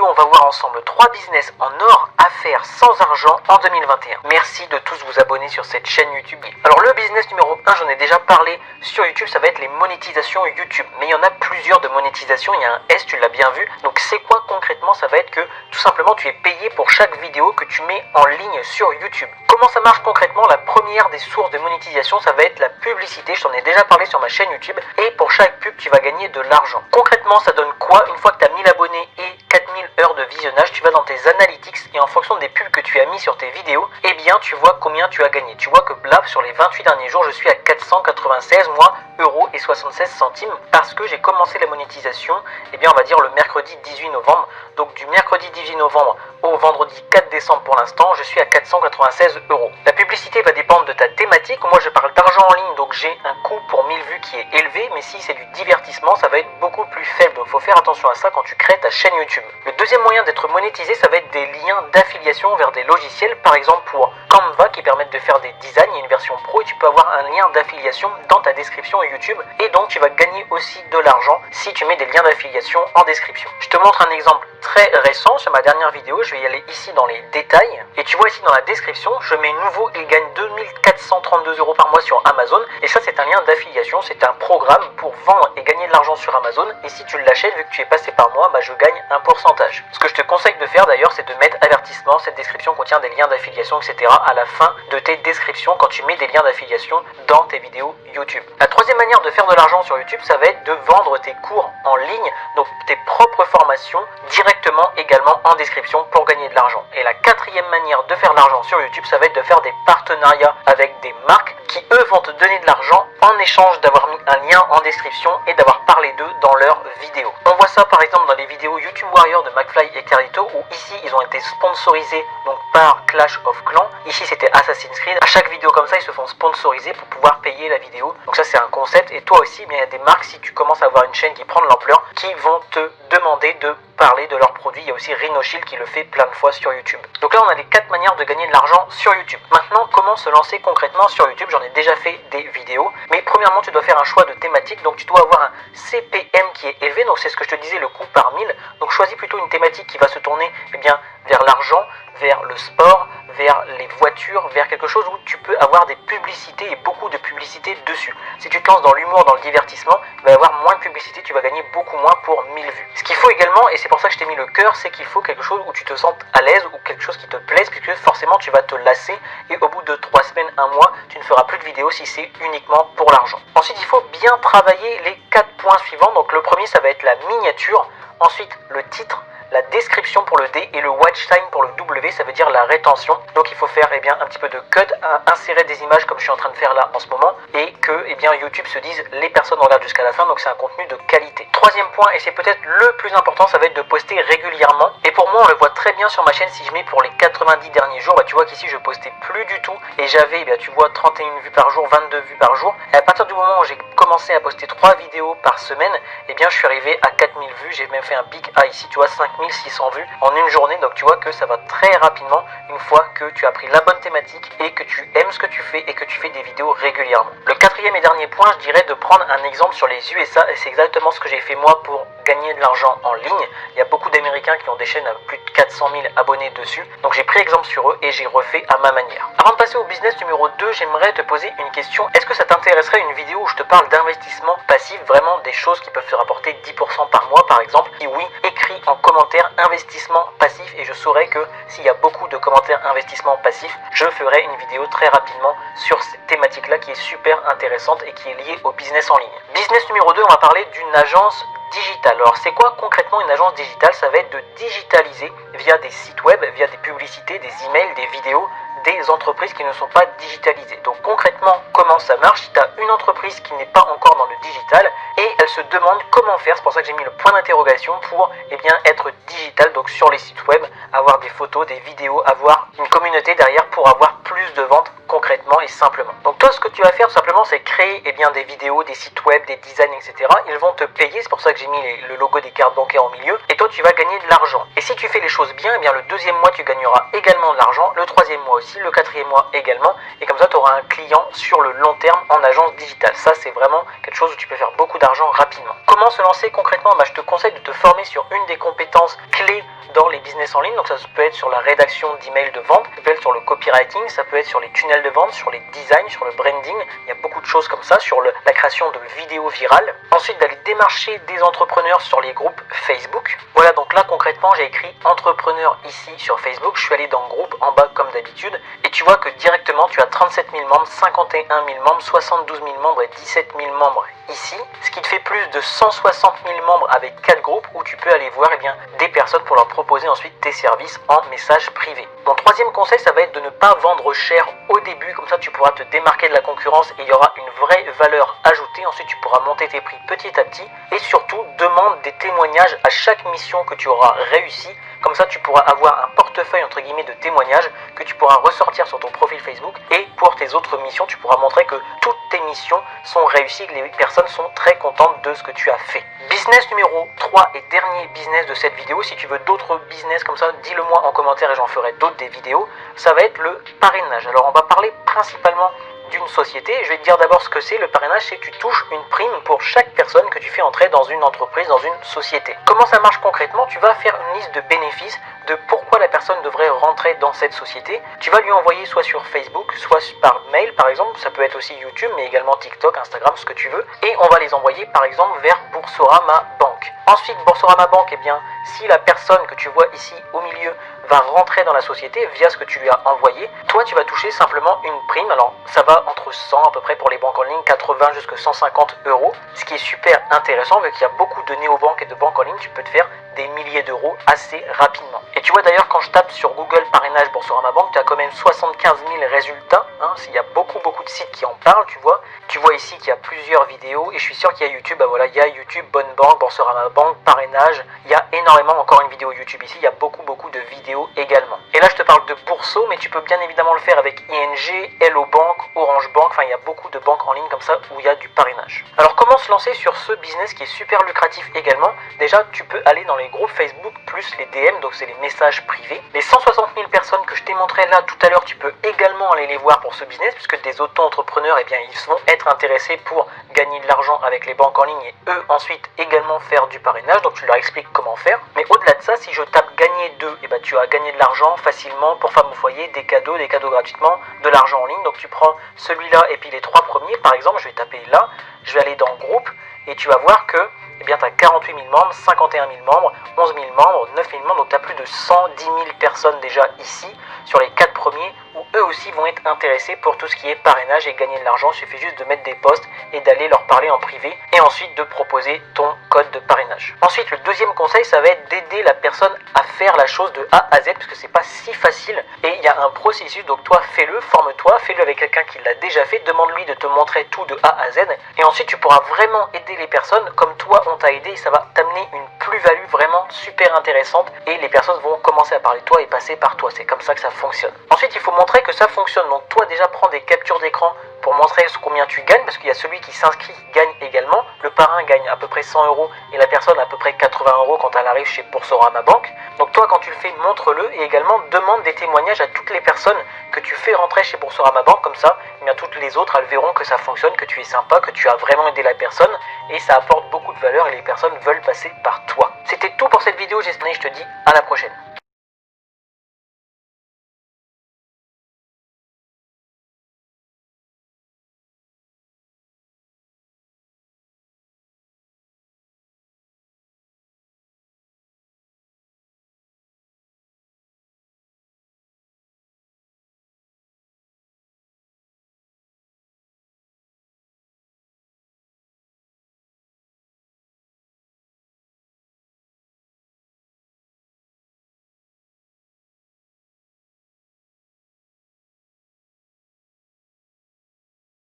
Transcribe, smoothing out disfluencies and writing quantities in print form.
vidéo, on va voir ensemble 3 business en or à faire sans argent en 2021. Merci de tous vous abonner sur cette chaîne YouTube. Alors le business numéro 1, j'en ai déjà parlé sur YouTube, ça va être les monétisations YouTube. Mais il y en a plusieurs de monétisation, il y a un S, tu l'as bien vu. Donc c'est quoi concrètement? Ça va être que tout simplement tu es payé pour chaque vidéo que tu mets en ligne sur YouTube. Comment ça marche concrètement? La première des sources de monétisation, ça va être la publicité. Je t'en ai déjà parlé sur ma chaîne YouTube. Et pour chaque pub, tu vas gagner de l'argent. Concrètement, ça donne quoi? Une fois que tu as 1000 abonnés et 4000 heures de visionnage, tu vas dans tes analytics et en fonction des pubs que tu as mis sur tes vidéos, eh bien tu vois combien tu as gagné. Tu vois que là, sur les 28 derniers jours, je suis à 496 euros et 76 centimes parce que j'ai commencé la monétisation, eh bien on va dire le mercredi 18 novembre. Donc du mercredi 18 novembre au vendredi 4 décembre pour l'instant, je suis à 496 euros. La publicité va dépendre de ta thématique. Moi je parle d'argent en ligne, donc j'ai un coût pour 1000 vues qui est élevé, mais si c'est du divertissement, ça va être beaucoup plus faible. Donc il faut faire attention à ça quand tu crées ta chaîne YouTube. Le deuxième moyen d'être monétisé, ça va être des liens d'affiliation vers des logiciels, par exemple pour Canva qui permettent de faire des designs. Il y a une version pro et tu peux avoir un lien d'affiliation dans ta description YouTube et donc tu vas gagner aussi de l'argent si tu mets des liens d'affiliation en description. Je te montre un exemple très récent sur ma dernière vidéo. Je vais y aller ici dans les détails et tu vois ici dans la description, je mets nouveau, il gagne 2432 euros par mois sur Amazon et ça c'est un lien d'affiliation, c'est un programme pour vendre et gagner de l'argent sur Amazon et si tu l'achètes, vu que tu es passé par moi, je gagne un pourcentage. Ce que je te conseille de faire d'ailleurs, c'est de mettre avertissement, cette description contient des liens d'affiliation, etc. à la fin de tes descriptions quand tu mets des liens d'affiliation dans tes vidéos YouTube. La troisième manière de faire de l'argent sur YouTube, ça va être de vendre tes cours en ligne, donc tes propres formations directement également en description pour gagner de l'argent. Et la quatrième manière de faire de l'argent sur YouTube, ça va être de faire des partenariats avec des marques qui eux vont te donner de l'argent en échange d'avoir mis un lien en description et d'avoir parlé d'eux dans leurs vidéos. On voit ça par exemple dans les vidéos YouTube Warrior de McFly et Carlito où ici ils ont été sponsorisés donc par Clash of Clans. Ici c'était Assassin's Creed. À chaque vidéo comme ça ils se font sponsoriser pour pouvoir payer la vidéo. Donc ça c'est un concept et toi aussi il y a des marques, si tu commences à avoir une chaîne qui prend de l'ampleur, qui vont te demander de parler de leurs produits. Il y a aussi RhinoShield qui le fait plein de fois sur YouTube. Donc là on a les 4 manières de gagner de l'argent sur YouTube. Maintenant comment se lancer concrètement sur YouTube? J'en ai déjà fait des vidéos, mais premièrement tu dois faire un choix de thématique, donc tu dois avoir un CPM qui est élevé, donc c'est ce que je te disais, le coût par 1000. Donc choisis plutôt une thématique qui va se tourner vers l'argent, vers le sport, vers les voitures, vers quelque chose où tu peux avoir des publicités et beaucoup de publicités dessus. Si tu te lances dans l'humour, dans le divertissement, il va y avoir moins de publicité, tu vas gagner beaucoup moins pour 1000 vues. Ce qu'il faut également, et c'est pour ça que je t'ai mis le cœur, c'est qu'il faut quelque chose où tu te sentes à l'aise ou quelque chose qui te plaise, puisque forcément tu vas te lasser et au bout de 3 semaines, 1 mois, tu ne feras plus de vidéos si c'est uniquement pour l'argent. Ensuite, il faut bien travailler les 4 points suivants. Donc le premier, ça va être la miniature, ensuite le titre, la description pour le D et le watch time pour le W, ça veut dire la rétention. Donc il faut faire un petit peu de cut, insérer des images comme je suis en train de faire là en ce moment et que YouTube se dise les personnes regardent jusqu'à la fin, donc c'est un contenu de qualité. Troisième point, et c'est peut-être le plus important, ça va être de poster régulièrement. Et pour moi on le voit très bien sur ma chaîne. Si je mets pour les 90 derniers jours, tu vois qu'ici je postais plus du tout et j'avais tu vois 31 vues par jour, 22 vues par jour. Et à partir du moment où j'ai commencé à poster 3 vidéos par semaine, je suis arrivé à 4000 vues. J'ai même fait un pic à ici tu vois 5600 vues en une journée. Donc tu vois que ça va très rapidement une fois que tu as pris la bonne thématique et que tu aimes ce que tu fais et que tu fais des vidéos régulièrement. Le quatrième et dernier point, je dirais de prendre un exemple sur les USA, et c'est exactement ce que j'ai fait moi pour gagner de l'argent en ligne. Il y a beaucoup d'Américains qui ont des chaînes à plus de 400 000 abonnés dessus, donc j'ai pris exemple sur eux et j'ai refait à ma manière. Avant de passer au business numéro 2, j'aimerais te poser une question. Est-ce que ça t'intéresserait une vidéo où je te parle d'investissement passif, vraiment des choses qui peuvent te rapporter 10% par mois par exemple? Et oui, écris en commentaire investissement passif et je saurai que s'il y a beaucoup de commentaires investissement passif, je ferai une vidéo très rapidement sur cette thématique là qui est super intéressante et qui est liée au business en ligne. Business numéro 2, on va parler d'une agence digitale. Alors c'est quoi concrètement une agence digitale? Ça va être de digitaliser via des sites web, via des publicités, des emails, des vidéos, des entreprises qui ne sont pas digitalisées. Donc concrètement, comment ça marche? Si tu as une entreprise qui n'est pas encore dans le digital et elle se demande comment faire, c'est pour ça que j'ai mis le point d'interrogation pour être digital, donc sur les sites web, avoir des photos, des vidéos, avoir une communauté derrière pour avoir plus de ventes concrètement et simplement. Donc toi, ce que tu vas faire tout simplement, c'est créer des vidéos, des sites web, des designs, etc. Ils vont te payer, c'est pour ça que j'ai mis le logo des cartes bancaires au milieu, et toi tu vas gagner de l'argent. Et si tu fais les choses bien, le deuxième mois tu gagneras également de l'argent, le troisième mois aussi, le quatrième mois également, et comme ça tu auras un client sur le long terme en agence digitale. Ça c'est vraiment quelque chose où tu peux faire beaucoup d'argent rapidement. Comment se lancer concrètement? Je te conseille de te former sur une des compétences clés dans les business en ligne. Donc ça peut être sur la rédaction d'emails de vente, ça peut être sur le copywriting, ça peut être sur les tunnels de vente, sur les designs, sur le branding. Il y a beaucoup de choses comme ça, sur la création de vidéos virales. Ensuite d'aller démarcher des entrepreneurs sur les groupes Facebook. Voilà, donc là concrètement j'ai écrit entrepreneur ici sur Facebook. Je suis allé dans le groupe en bas comme d'habitude et tu vois que directement tu as 37 000 membres, 51 000 membres, 72 000 membres et 17 000 membres ici, ce qui te fait plus de 160 000 membres avec 4 groupes où tu peux aller voir des personnes pour leur proposer ensuite tes services en message privé. Mon troisième conseil, ça va être de ne pas vendre cher au début, comme ça tu pourras te démarquer de la concurrence et il y aura une vraie valeur ajoutée. Ensuite tu pourras monter tes prix petit à petit et surtout demande des témoignages à chaque mission que tu auras réussi. Comme ça tu pourras avoir un portefeuille entre guillemets de témoignages que tu pourras ressortir sur ton profil Facebook, et pour tes autres missions tu pourras montrer que toutes tes missions sont réussies, que les personnes sont très contentes de ce que tu as fait. Business numéro 3 et dernier business de cette vidéo, si tu veux d'autres business comme ça, dis-le moi en commentaire et j'en ferai d'autres des vidéos, ça va être le parrainage. Alors on va parler principalement d'une société. Je vais te dire d'abord ce que c'est. Le parrainage, c'est que tu touches une prime pour chaque personne que tu fais entrer dans une entreprise, dans une société. Comment ça marche concrètement? Tu vas faire une liste de bénéfices de pourquoi la personne devrait rentrer dans cette société. Tu vas lui envoyer soit sur Facebook, soit par mail par exemple, ça peut être aussi YouTube, mais également TikTok, Instagram, ce que tu veux. Et on va les envoyer par exemple vers Boursorama Bank. Ensuite, Boursorama Bank, si la personne que tu vois ici au milieu va rentrer dans la société via ce que tu lui as envoyé, toi tu vas toucher simplement une prime. Alors ça va entre 100 à peu près pour les banques en ligne, 80 jusqu'à 150 euros, ce qui est super intéressant vu qu'il y a beaucoup de néobanques et de banques en ligne. Tu peux te faire des milliers d'euros assez rapidement. Et tu vois d'ailleurs, quand je tape sur Google parrainage Boursorama Bank, tu as quand même 75 000 résultats. Il y a beaucoup de sites qui en parlent, tu vois. Tu vois ici qu'il y a plusieurs vidéos et je suis sûr qu'il y a YouTube. Il y a YouTube, Bonne Banque, Boursorama Bank, parrainage. Il y a énormément, encore une vidéo YouTube ici. Il y a beaucoup de vidéos également. Et là je te parle de Bourso, mais tu peux bien évidemment le faire avec ING, Hello Bank, Orange Bank. Il y a beaucoup de banques en ligne comme ça où il y a du parrainage. Alors comment se lancer sur ce business qui est super lucratif également? Déjà tu peux aller dans les groupes Facebook plus les DM, donc c'est les messages privés. Les 160 000 personnes que je t'ai montré là tout à l'heure, tu peux également aller les voir pour ce business, puisque des auto-entrepreneurs, ils vont être intéressés pour gagner de l'argent avec les banques en ligne et eux ensuite également faire du parrainage. Donc tu leur expliques comment faire. Mais au-delà de ça, si je tape gagner 2, tu as gagné de l'argent facilement pour femmes au foyer, des cadeaux gratuitement, de l'argent en ligne. Donc tu prends celui-là et puis les 3 premiers par exemple, je vais taper là, je vais aller dans groupe et tu vas voir que tu as 48 000 membres, 51 000 membres, 11 000 membres, 9 000 membres, donc tu as plus de 110 000 personnes déjà ici sur les 4 premiers où eux aussi vont être intéressés pour tout ce qui est parrainage et gagner de l'argent. Il suffit juste de mettre des posts et d'aller leur parler en privé et ensuite de proposer ton code de parrainage. Ensuite, le deuxième conseil, ça va être d'aider la personne à faire la chose de A à Z parce que c'est pas si facile et il y a un processus. Donc toi, fais-le, forme-toi, fais-le avec quelqu'un qui l'a déjà fait, demande-lui de te montrer tout de A à Z et ensuite tu pourras vraiment aider les personnes comme toi on t'a aidé. Ça va t'amener une plus-value vraiment super intéressante et les personnes vont commencer à parler de toi et passer par toi. C'est comme ça que ça fonctionne. Ensuite, il faut montrer que ça fonctionne. Donc toi déjà prends des captures d'écran pour montrer combien tu gagnes, parce qu'il y a celui qui s'inscrit qui gagne également. Le parrain gagne à peu près 100 euros et la personne à peu près 80 euros quand elle arrive chez Boursorama Bank. Donc toi, quand tu le fais, montre-le et également demande des témoignages à toutes les personnes que tu fais rentrer chez Boursorama Bank. Comme ça, toutes les autres, elles verront que ça fonctionne, que tu es sympa, que tu as vraiment aidé la personne et ça apporte beaucoup de valeur et les personnes veulent passer par toi. C'était tout pour cette vidéo, j'espère, je te dis à la prochaine.